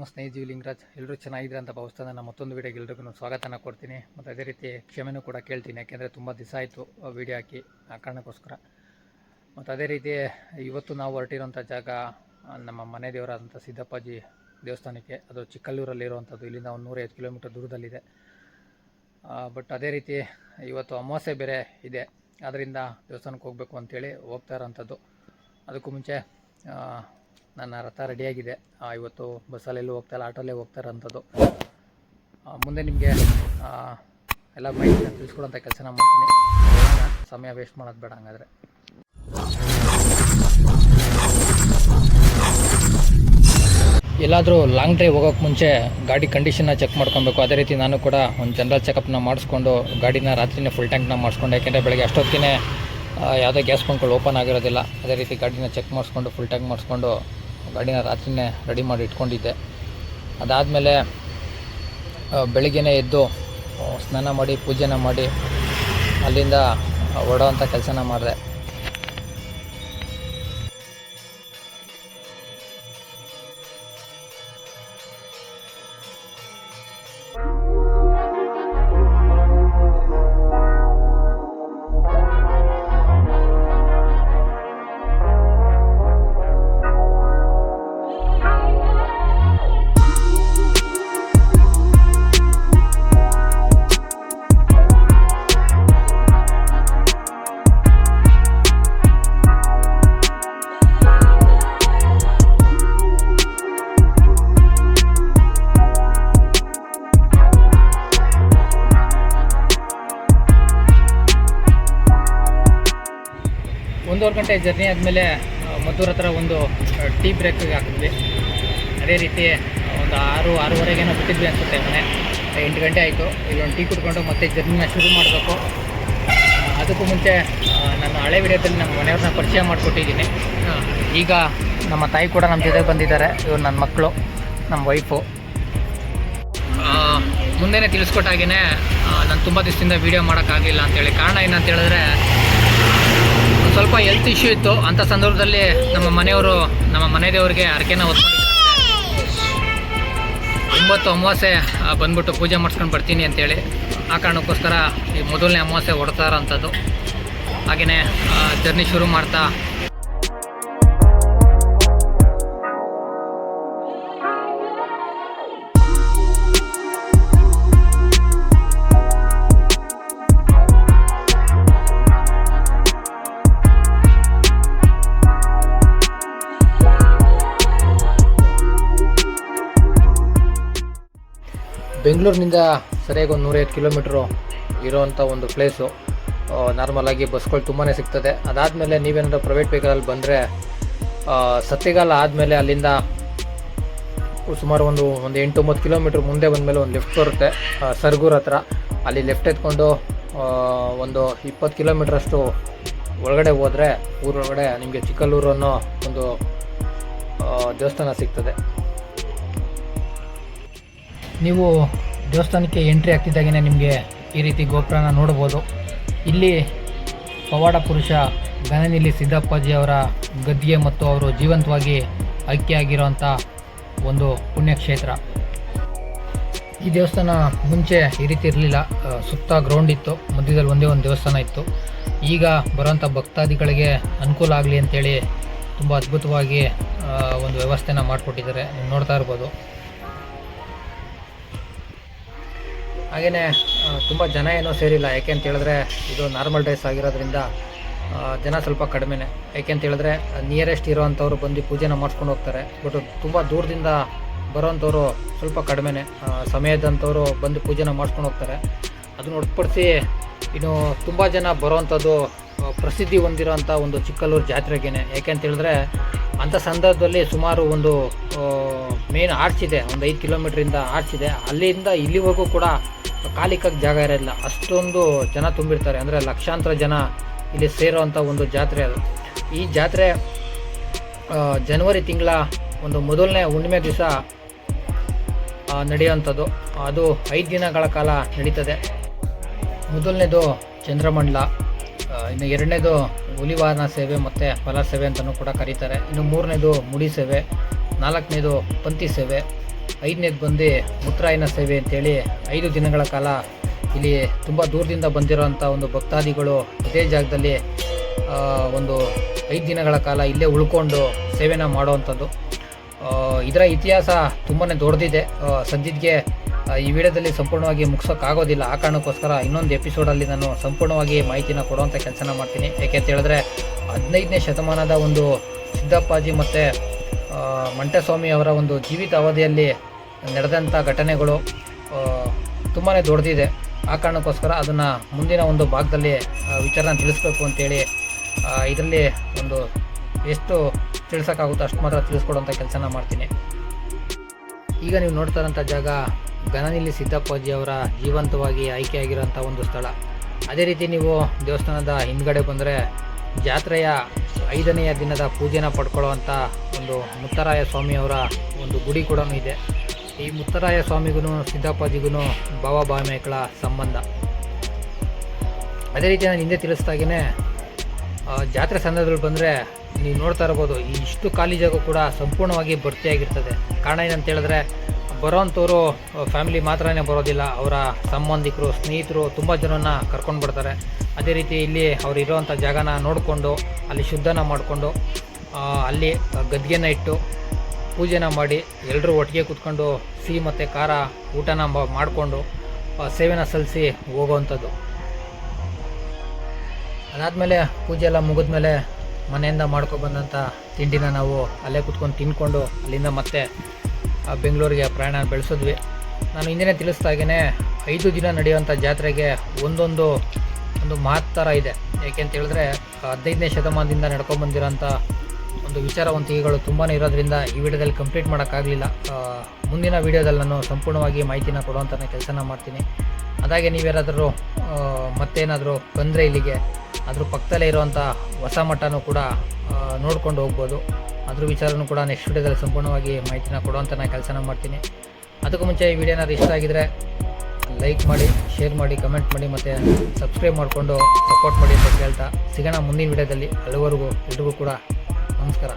ಸ್ನೇಹಿತ ಲಿಂಗರಾಜ್. ಎಲ್ಲರೂ ಚೆನ್ನಾಗಿದ್ರೆ ಅಂತ ಭಾವಿಸ್ತಾನೆ. ನಾನು ಮತ್ತೊಂದು ವೀಡಿಯೋಗೆ ಎಲ್ರಿಗೂ ಸ್ವಾಗತನ ಕೊಡ್ತೀನಿ. ಮತ್ತು ಅದೇ ರೀತಿ ಕ್ಷಮೆನೂ ಕೂಡ ಕೇಳ್ತೀನಿ, ಯಾಕೆಂದರೆ ತುಂಬ ದಿವಸ ಆಯಿತು ವೀಡಿಯೋ ಹಾಕಿ, ಆ ಕಾರಣಕ್ಕೋಸ್ಕರ. ಮತ್ತು ಅದೇ ರೀತಿ ಇವತ್ತು ನಾವು ಹೊರಟಿರೋಂಥ ಜಾಗ ನಮ್ಮ ಮನೆ ದೇವರಾದಂಥ ಸಿದ್ದಪ್ಪಾಜಿ ದೇವಸ್ಥಾನಕ್ಕೆ. ಅದು ಚಿಕ್ಕಲ್ಲೂರಲ್ಲಿರುವಂಥದ್ದು. ಇಲ್ಲಿಂದ ಒಂದು 105 ಕಿಲೋಮೀಟರ್ ದೂರದಲ್ಲಿದೆ. ಬಟ್ ಅದೇ ರೀತಿ ಇವತ್ತು ಅಮಾವಾಸ್ಯೆ ಬೇರೆ ಇದೆ, ಆದ್ದರಿಂದ ದೇವಸ್ಥಾನಕ್ಕೆ ಹೋಗಬೇಕು ಅಂತೇಳಿ ಹೋಗ್ತಾ ಇರೋಂಥದ್ದು. ಅದಕ್ಕೂ ಮುಂಚೆ ನನ್ನ ರಥ ರೆಡಿಯಾಗಿದೆ. ಇವತ್ತು ಬಸ್ಸಲ್ಲೆಲ್ಲೂ ಹೋಗ್ತಾಯಿಲ್ಲ, ಆಟೋಲ್ಲೇ ಹೋಗ್ತಾ ಇರೋಂಥದ್ದು. ಮುಂದೆ ನಿಮಗೆ ಎಲ್ಲ ಮಾಹಿತಿನ ತಿಳಿಸ್ಕೊಡೋಂಥ ಕೆಲಸನ ಮಾಡ್ತೀನಿ. ಸಮಯ ವೇಸ್ಟ್ ಮಾಡೋದು ಬೇಡ. ಹಂಗಾದರೆ ಎಲ್ಲಾದರೂ ಲಾಂಗ್ ಡ್ರೈವ್ ಹೋಗೋಕ್ಕೆ ಮುಂಚೆ ಗಾಡಿ ಕಂಡೀಷನ್ನ ಚೆಕ್ ಮಾಡ್ಕೊಬೇಕು. ಅದೇ ರೀತಿ ನಾನು ಕೂಡ ಒಂದು ಜನರಲ್ ಚೆಕಪ್ನ ಮಾಡಿಸ್ಕೊಂಡು ಗಾಡಿನ ರಾತ್ರಿನೇ ಫುಲ್ ಟ್ಯಾಂಕ್ನ ಮಾಡಿಸ್ಕೊಂಡು, ಯಾಕೆಂದರೆ ಬೆಳಗ್ಗೆ ಅಷ್ಟೊತ್ತಿಗೆ ಯಾವುದೇ ಗ್ಯಾಸ್ ಬಂಕ್ಗಳು ಓಪನ್ ಆಗಿರೋದಿಲ್ಲ. ಅದೇ ರೀತಿ ಗಾಡಿನ ಚೆಕ್ ಮಾಡಿಸ್ಕೊಂಡು ಫುಲ್ ಟ್ಯಾಂಕ್ ಮಾಡಿಸ್ಕೊಂಡು ಗಾಡಿನ ರಾತ್ರಿನೇ ರೆಡಿ ಮಾಡಿ ಇಟ್ಕೊಂಡಿದ್ದೆ. ಅದಾದಮೇಲೆ ಬೆಳಿಗ್ಗೆನೇ ಎದ್ದು ಸ್ನಾನ ಮಾಡಿ ಪೂಜೆನ ಮಾಡಿ ಅಲ್ಲಿಂದ ಹೊರಡೋವಂಥ ಕೆಲಸನ ಮಾಡಿದೆ. ಒಂದೂವರೆ ಗಂಟೆ ಜರ್ನಿ ಆದಮೇಲೆ ಮದ್ದೂರು ಹತ್ರ ಒಂದು ಟೀ ಬ್ರೇಕ್ಗೆ ಹಾಕಿದ್ವಿ. ಅದೇ ರೀತಿ ಒಂದು 6-6:30 ಬಿಟ್ಟಿದ್ವಿ ಅನಿಸುತ್ತೆ ಮನೆ. 8 ಗಂಟೆ ಆಯಿತು. ಇಲ್ಲೊಂದು ಟೀ ಕುಡ್ಕೊಂಡು ಮತ್ತೆ ಜರ್ನಿನ ಶುರು ಮಾಡಬೇಕು. ಅದಕ್ಕೂ ಮುಂಚೆ ನಾನು ಹಳೆ ವಿಡಿಯೋದಲ್ಲಿ ನಮ್ಮ ಮನೆಯವ್ರನ್ನ ಪರಿಚಯ ಮಾಡಿಕೊಟ್ಟಿದ್ದೀನಿ. ಈಗ ನಮ್ಮ ತಾಯಿ ಕೂಡ ನಮ್ಮ ಜೊತೆ ಬಂದಿದ್ದಾರೆ. ಇವರು ನನ್ನ ಮಕ್ಕಳು, ನಮ್ಮ ವೈಫು. ಮುಂದೆನೇ ತಿಳಿಸ್ಕೊಟ್ಟಾಗೇ ನಾನು ತುಂಬ ದಿವಸದಿಂದ ವೀಡಿಯೋ ಮಾಡೋಕ್ಕಾಗಲಿಲ್ಲ ಅಂತೇಳಿ. ಕಾರಣ ಏನಂತ ಹೇಳಿದ್ರೆ, ಸ್ವಲ್ಪ ಹೆಲ್ತ್ ಇಶ್ಯೂ ಇತ್ತು. ಅಂಥ ಸಂದರ್ಭದಲ್ಲಿ ನಮ್ಮ ಮನೆಯವರು ನಮ್ಮ ಮನೆ ದೇವರಿಗೆ ಹರಕೆನ ಹೊತ್ಕೊಂಡಿದ್ದಾರೆ. 9 ಅಮಾವಾಸ್ಯೆ ಬಂದ್ಬಿಟ್ಟು ಪೂಜೆ ಮಾಡಿಸ್ಕೊಂಡು ಬರ್ತೀನಿ ಅಂತೇಳಿ. ಆ ಕಾರಣಕ್ಕೋಸ್ಕರ ಈ ಮೊದಲನೇ ಅಮಾವಾಸ್ಯೆ ಹೊಡ್ತಾ ಇರೋಂಥದ್ದು. ಹಾಗೆಯೇ ಜರ್ನಿ ಶುರು ಮಾಡ್ತಾ ಬೆಂಗಳೂರಿನಿಂದ ಸರಿಯಾಗಿ ಒಂದು 105 ಕಿಲೋಮೀಟ್ರು ಇರೋವಂಥ ಒಂದು ಪ್ಲೇಸು. ನಾರ್ಮಲಾಗಿ ಬಸ್ಗಳು ತುಂಬಾ ಸಿಗ್ತದೆ. ಅದಾದಮೇಲೆ ನೀವೇನಾದರೂ ಪ್ರೈವೇಟ್ ವೆಹಿಕಲಲ್ಲಿ ಬಂದರೆ ಸತ್ಯಗಾಲ ಆದಮೇಲೆ ಅಲ್ಲಿಂದ ಸುಮಾರು ಒಂದು 8-9 ಕಿಲೋಮೀಟ್ರ್ ಮುಂದೆ ಬಂದಮೇಲೆ ಒಂದು ಲೆಫ್ಟ್ ಬರುತ್ತೆ, ಸರ್ಗೂರು ಹತ್ರ. ಅಲ್ಲಿ ಲೆಫ್ಟ್ ಎತ್ಕೊಂಡು ಒಂದು 20 ಕಿಲೋಮೀಟ್ರಷ್ಟು ಒಳಗಡೆ ಹೋದರೆ ಊರೊಳಗಡೆ ನಿಮಗೆ ಚಿಕ್ಕಲ್ಲೂರು ಅನ್ನೋ ಒಂದು ದೇವಸ್ಥಾನ ಸಿಗ್ತದೆ. ನೀವು ದೇವಸ್ಥಾನಕ್ಕೆ ಎಂಟ್ರಿ ಆಗ್ತಿದ್ದಾಗೇ ನಿಮಗೆ ಈ ರೀತಿ ಗೋಪುರನ ನೋಡ್ಬೋದು. ಇಲ್ಲಿ ಪವಾಡ ಪುರುಷ ಗಣನಿಲಿ ಸಿದ್ದಪ್ಪಾಜಿ ಅವರ ಗದ್ಗೆ ಮತ್ತು ಅವರು ಜೀವಂತವಾಗಿ ಐಕ್ಯ ಆಗಿರೋಂಥ ಒಂದು ಪುಣ್ಯಕ್ಷೇತ್ರ. ಈ ದೇವಸ್ಥಾನ ಮುಂಚೆ ಈ ರೀತಿ ಇರಲಿಲ್ಲ. ಸುತ್ತ ಗ್ರೌಂಡ್ ಇತ್ತು, ಮಧ್ಯದಲ್ಲಿ ಒಂದೇ ಒಂದು ದೇವಸ್ಥಾನ ಇತ್ತು. ಈಗ ಬರೋಂಥ ಭಕ್ತಾದಿಗಳಿಗೆ ಅನುಕೂಲ ಆಗಲಿ ಅಂತೇಳಿ ತುಂಬ ಅದ್ಭುತವಾಗಿ ಒಂದು ವ್ಯವಸ್ಥೆನ ಮಾಡಿಕೊಟ್ಟಿದ್ದಾರೆ. ನೀವು ನೋಡ್ತಾ ಇರ್ಬೋದು. ಹಾಗೆಯೇ ತುಂಬ ಜನ ಏನೋ ಸೇರಿಲ್ಲ. ಯಾಕೆ ಅಂತ ಹೇಳಿದ್ರೆ ಇದು ನಾರ್ಮಲ್ ಡೇಸ್ ಆಗಿರೋದ್ರಿಂದ ಜನ ಸ್ವಲ್ಪ ಕಡಿಮೆನೇ. ಯಾಕೆ ಅಂತ ಹೇಳಿದ್ರೆ ನಿಯರೆಸ್ಟ್ ಇರೋವಂಥವ್ರು ಬಂದು ಪೂಜೆನ ಮಾಡಿಸ್ಕೊಂಡು ಹೋಗ್ತಾರೆ. ಬಟ್ ತುಂಬ ದೂರದಿಂದ ಬರೋವಂಥವ್ರು ಸ್ವಲ್ಪ ಕಡಿಮೆನೇ. ಸಮಯದಂಥವ್ರು ಬಂದು ಪೂಜೆನ ಮಾಡಿಸ್ಕೊಂಡು ಹೋಗ್ತಾರೆ. ಅದನ್ನು ಹೊರತುಪಡಿಸಿ ಇನ್ನು ತುಂಬ ಜನ ಬರೋವಂಥದ್ದು ಪ್ರಸಿದ್ಧಿ ಹೊಂದಿರೋಂಥ ಒಂದು ಚಿಕ್ಕಲ್ಲೂರು ಜಾತ್ರೆಗೇನೆ. ಯಾಕೆ ಅಂತ ಹೇಳಿದ್ರೆ ಅಂಥ ಸಂದರ್ಭದಲ್ಲಿ ಸುಮಾರು ಒಂದು ಮೇನ್ ಆರ್ಚ್ ಇದೆ, ಒಂದು 5 ಕಿಲೋಮೀಟ್ರಿಂದ ಆರ್ಚ್ ಇದೆ. ಅಲ್ಲಿಂದ ಇಲ್ಲಿವರೆಗೂ ಕೂಡ ಕಾಲಿಕಕ್ಕೆ ಜಾಗ ಇರೋಲ್ಲ, ಅಷ್ಟೊಂದು ಜನ ತುಂಬಿರ್ತಾರೆ. ಅಂದರೆ ಲಕ್ಷಾಂತರ ಜನ ಇಲ್ಲಿ ಸೇರೋವಂಥ ಒಂದು ಜಾತ್ರೆ ಅದು. ಈ ಜಾತ್ರೆ ಜನವರಿ ತಿಂಗಳ ಒಂದು ಮೊದಲನೇ ಹುಣ್ಣಿಮೆ ದಿವಸ ನಡೆಯುವಂಥದ್ದು. ಅದು 5 ದಿನಗಳ ಕಾಲ ನಡೀತದೆ. ಮೊದಲನೇದು ಚಂದ್ರಮಂಡಲ, ಇನ್ನು ಎರಡನೇದು ಹುಲಿವಾಹನ ಸೇವೆ ಮತ್ತು ಫಲ ಸೇವೆ ಅಂತಲೂ ಕೂಡ ಕರೀತಾರೆ. ಇನ್ನು ಮೂರನೇದು ಮುಡಿ ಸೇವೆ, ನಾಲ್ಕನೇದು ಪಂಥಿ ಸೇವೆ, 5ನೇದು ಬಂದು ಮುತ್ತರಾಯನ ಸೇವೆ ಅಂತೇಳಿ 5 ದಿನಗಳ ಕಾಲ ಇಲ್ಲಿ ತುಂಬ ದೂರದಿಂದ ಬಂದಿರೋಂಥ ಒಂದು ಭಕ್ತಾದಿಗಳು ಇದೇ ಜಾಗದಲ್ಲಿ ಒಂದು 5 ದಿನಗಳ ಕಾಲ ಇಲ್ಲೇ ಉಳ್ಕೊಂಡು ಸೇವೆನ ಮಾಡೋವಂಥದ್ದು. ಇದರ ಇತಿಹಾಸ ತುಂಬಾ ದೊಡ್ಡದಿದೆ. ಸದ್ಯಕ್ಕೆ ಈ ವಿಡಿಯೋದಲ್ಲಿ ಸಂಪೂರ್ಣವಾಗಿ ಮುಗಿಸೋಕ್ಕಾಗೋದಿಲ್ಲ. ಆ ಕಾರಣಕ್ಕೋಸ್ಕರ ಇನ್ನೊಂದು ಎಪಿಸೋಡಲ್ಲಿ ನಾನು ಸಂಪೂರ್ಣವಾಗಿ ಮಾಹಿತಿನ ಕೊಡುವಂಥ ಕೆಲಸನ ಮಾಡ್ತೀನಿ. ಯಾಕೆ ಅಂತ ಹೇಳಿದ್ರೆ 15ನೇ ಶತಮಾನದ ಒಂದು ಸಿದ್ದಪ್ಪಾಜಿ ಮತ್ತು ಮಂಟಸ್ವಾಮಿ ಅವರ ಒಂದು ಜೀವಿತ ಅವಧಿಯಲ್ಲಿ ನಡೆದಂಥ ಘಟನೆಗಳು ತುಂಬಾ ದೊಡ್ಡದಿದೆ. ಆ ಕಾರಣಕ್ಕೋಸ್ಕರ ಅದನ್ನು ಮುಂದಿನ ಒಂದು ಭಾಗದಲ್ಲಿ ವಿಚಾರನ ತಿಳಿಸ್ಬೇಕು ಅಂತೇಳಿ ಇದರಲ್ಲಿ ಒಂದು ಎಷ್ಟು ತಿಳಿಸೋಕ್ಕಾಗುತ್ತೋ ಅಷ್ಟು ಮಾತ್ರ ತಿಳಿಸ್ಕೊಡುವಂಥ ಕೆಲಸನ ಮಾಡ್ತೀನಿ. ಈಗ ನೀವು ನೋಡ್ತಾ ಇರೋಂಥ ಜಾಗ ಗನನಿಲ್ಲಿ ಸಿದ್ದಪ್ಪಾಜಿ ಅವರ ಜೀವಂತವಾಗಿ ಆಯ್ಕೆಯಾಗಿರೋಂಥ ಒಂದು ಸ್ಥಳ. ಅದೇ ರೀತಿ ನೀವು ದೇವಸ್ಥಾನದ ಹಿಂದ್ಗಡೆ ಬಂದರೆ ಜಾತ್ರೆಯ 5ನೆಯ ದಿನದ ಪೂಜೆನ ಪಡ್ಕೊಳ್ಳುವಂಥ ಒಂದು ಮುತ್ತರಾಯ ಸ್ವಾಮಿಯವರ ಒಂದು ಗುಡಿ ಕೂಡ ಇದೆ. ಈ ಮುತ್ತರಾಯ ಸ್ವಾಮಿಗೂ ಸಿದ್ದಪ್ಪಾಜಿಗೂ ಭಾವ ಭಾವನೆಗಳ ಸಂಬಂಧ. ಅದೇ ರೀತಿ ನಾನು ಹಿಂದೆ ತಿಳಿಸ್ದಾಗೇ ಜಾತ್ರೆ ಸಂದರ್ಭದಲ್ಲಿ ಬಂದರೆ ನೀವು ನೋಡ್ತಾ ಇರ್ಬೋದು, ಈ ಇಷ್ಟು ಖಾಲಿ ಜಾಗ ಕೂಡ ಸಂಪೂರ್ಣವಾಗಿ ಭರ್ತಿಯಾಗಿರ್ತದೆ. ಕಾರಣ ಏನಂತ ಹೇಳಿದ್ರೆ ಬರೋವಂಥವ್ರು ಫ್ಯಾಮಿಲಿ ಮಾತ್ರನೇ ಬರೋದಿಲ್ಲ, ಅವರ ಸಂಬಂಧಿಕರು ಸ್ನೇಹಿತರು ತುಂಬ ಜನನ ಕರ್ಕೊಂಡು ಬರ್ತಾರೆ. ಅದೇ ರೀತಿ ಇಲ್ಲಿ ಅವ್ರು ಇರೋವಂಥ ಜಾಗನ ನೋಡಿಕೊಂಡು ಅಲ್ಲಿ ಶುದ್ಧನ ಮಾಡಿಕೊಂಡು ಅಲ್ಲಿ ಗದ್ಗೆನ ಇಟ್ಟು ಪೂಜೆನ ಮಾಡಿ ಎಲ್ಲರೂ ಒಟ್ಟಿಗೆ ಕೂತ್ಕೊಂಡು ಸಿಹಿ ಮತ್ತು ಖಾರ ಊಟನ ಮಾಡಿಕೊಂಡು ಸೇವೆನ ಸಲ್ಲಿಸಿ ಹೋಗೋವಂಥದ್ದು. ಅದಾದಮೇಲೆ ಪೂಜೆ ಎಲ್ಲ ಮುಗಿದ್ಮೇಲೆ ಮನೆಯಿಂದ ಮಾಡ್ಕೊಬಂದಂಥ ತಿಂಡಿನ ನಾವು ಅಲ್ಲೇ ಕೂತ್ಕೊಂಡು ತಿಂದ್ಕೊಂಡು ಅಲ್ಲಿಂದ ಮತ್ತೆ ಬೆಂಗಳೂರಿಗೆ ಪ್ರಯಾಣ ಬೆಳೆಸಿದ್ವಿ. ನಾನು ಹಿಂದಿನೇ ತಿಳಿಸ್ದಾಗೇ 5 ದಿನ ನಡೆಯುವಂಥ ಜಾತ್ರೆಗೆ ಒಂದು ಮಹತ್ತರ ಇದೆ. ಏಕೆಂತ ಹೇಳಿದ್ರೆ 15ನೇ ಶತಮಾನದಿಂದ ನಡ್ಕೊಂಡ್ಬಂದಿರೋಂಥ ಒಂದು ವಿಚಾರವಂತಿಕೆಗಳು ತುಂಬಾ ಇರೋದ್ರಿಂದ ಈ ವಿಡಿಯೋದಲ್ಲಿ ಕಂಪ್ಲೀಟ್ ಮಾಡೋಕ್ಕಾಗಲಿಲ್ಲ. ಮುಂದಿನ ವಿಡಿಯೋದಲ್ಲಿ ನಾನು ಸಂಪೂರ್ಣವಾಗಿ ಮಾಹಿತಿನ ಕೊಡುವಂಥ ಕೆಲಸನ ಮಾಡ್ತೀನಿ. ಅದಾಗೆ ನೀವೇನಾದರೂ ಮತ್ತೇನಾದರೂ ಬಂದರೆ ಇಲ್ಲಿಗೆ ಅದ್ರ ಪಕ್ಕದಲ್ಲೇ ಇರುವಂಥ ಹೊಸ ಮಠನೂ ಕೂಡ ನೋಡ್ಕೊಂಡು ಹೋಗ್ಬೋದು. ಅದ್ರ ವಿಚಾರನೂ ಕೂಡ ನೆಕ್ಸ್ಟ್ ವಿಡಿಯೋದಲ್ಲಿ ಸಂಪೂರ್ಣವಾಗಿ ಮಾಹಿತಿನ ಕೊಡುವಂಥ ಕೆಲಸನ ಮಾಡ್ತೀನಿ. ಅದಕ್ಕೂ ಮುಂಚೆ ಈ ವಿಡಿಯೋನಾದ್ರು ಇಷ್ಟ ಆಗಿದರೆ ಲೈಕ್ ಮಾಡಿ, ಶೇರ್ ಮಾಡಿ, ಕಮೆಂಟ್ ಮಾಡಿ ಮತ್ತು ಸಬ್ಸ್ಕ್ರೈಬ್ ಮಾಡಿಕೊಂಡು ಸಪೋರ್ಟ್ ಮಾಡಿ ಅಂತ ಹೇಳ್ತಾ ಸಿಗೋಣ ಮುಂದಿನ ವಿಡಿಯೋದಲ್ಲಿ. ಅಲ್ಲಿವರೆಗೂ ಎಲ್ರಿಗೂ ಕೂಡ ನಮಸ್ಕಾರ.